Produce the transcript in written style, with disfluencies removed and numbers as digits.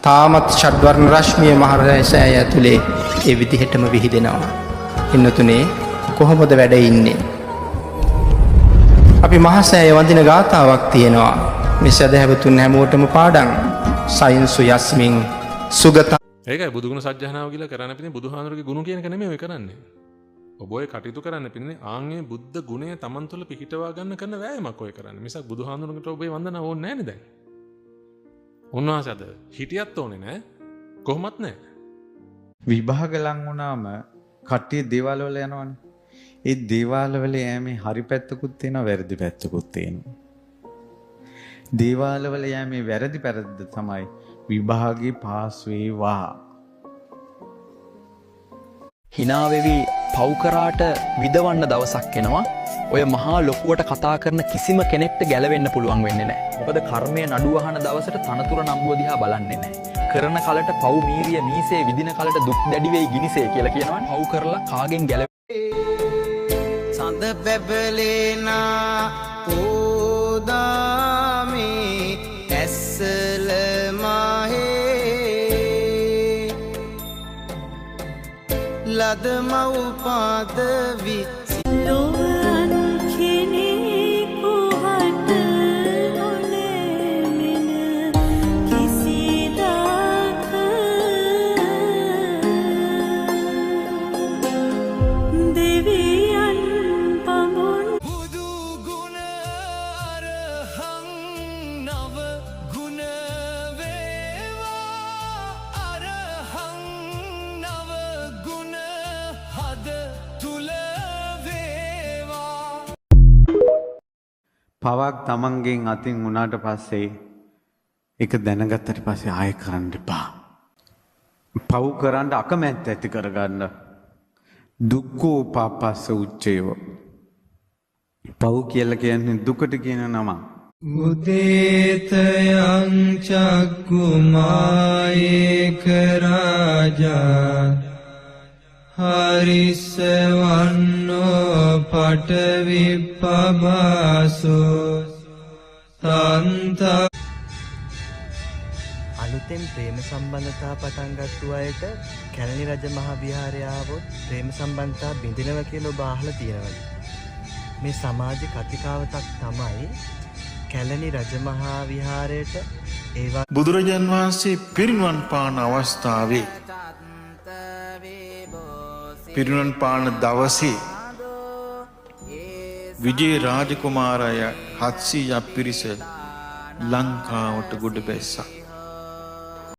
තාමත් ෂඩ්වර්ණ රශ්මිය මහරසෑය ඇතුලේ ඒ විදිහටම විහිදෙනවා. පින්නතුනේ කොහොමද වැඩ ඉන්නේ? අපි මහසෑය වඳින ගාථාවක් තියෙනවා. මේ සදහැවතුන් හැමෝටම පාඩම්. සයින්සු යස්මින් සුගත. ඒකයි බුදුගුණ සජ්ජහනාව කියලා කරන්න පිටින් බුදුහාඳුරගේ ගුණ කියන එක නෙමෙයි ඔය කරන්නේ. ඔබ ඔය කටයුතු කරන්න පිටින් ආන්ගේ බුද්ධ ගුණය Taman තුළ පිහිටවා ගන්න කරන වෑයමක් ඔය කරන්නේ. මිසක් බුදුහාඳුරකට ඔබේ වන්දනාව ඕනේ නැහැනේ දැන්. උන්වහන්සේ අද හිටියත් ඕනේ නෑ. කොහොමත් නෑ. විභාග ලං වුණාම කට්ටිය දේවාල වල යනවනේ. ඒ දේවාල වල යෑමේ හරි පැත්තකුත් තියෙනවා වැරදි පැත්තකුත් තියෙනවා. දේවාල වල යෑමේ වැරදි පැත්ත තමයි විභාගේ පාස් වේවා. hina වෙවි පව් කරාට විදවන්න දවසක් එනවා. ඔය මහා ලොකුවට කතා කරන කිසිම කෙනෙක්ට ගැලවෙන්න පුළුවන් වෙන්නේ නැහැ. මොකද කර්මය නඩුව අහන දවසට තනතුර නම්බුව දිහා බලන්නේ නැහැ. කරන කලට පව් මීරිය මීසේ විදින කලට දුක් දැඩි වෙයි ගිනිසේ කියලා කියනවා. පව් කරලා කාගෙන් සඳ බැබලේනා ඕදාමේ ඇස්සල මහේ ලද මව්පාද පවක් තමන්ගෙන් අතින් වුණාට පස්සේ ඒක දැනගත්තට පස්සේ ආයෙ කරන්න එපා. පව් කරන්න අකමැත්ත ඇති කරගන්න. දුක්ඛෝ පාපස්ස උච්චේව. පව් කියලා කියන්නේ දුකට කියන නම. උදේතයං චක්කුමායේක රාජා හරිස්සවන්නෝ පටවිප්පබාසෝ තන්ත අලුතෙන් ප්‍රේම සම්බන්ධතා පටන් ගත්තු අයට කැලණි රජ මහා විහාරය ආවොත් ප්‍රේම සම්බන්ධතා බිඳිනවා කියලා ඔබ අහලා තියෙනවද? මේ සමාජ කතිකාවතක් තමයි කැලණි රජ මහා විහාරයට ඒවා බුදුරජාන් වහන්සේ පිරිනුවන් පාන අවස්ථාවේ පිරිනුවන් පාන දවසේ විජේ රාජකුමාරයා 700ක් පිරිස ලංකාවට ගොඩ බැස්සා.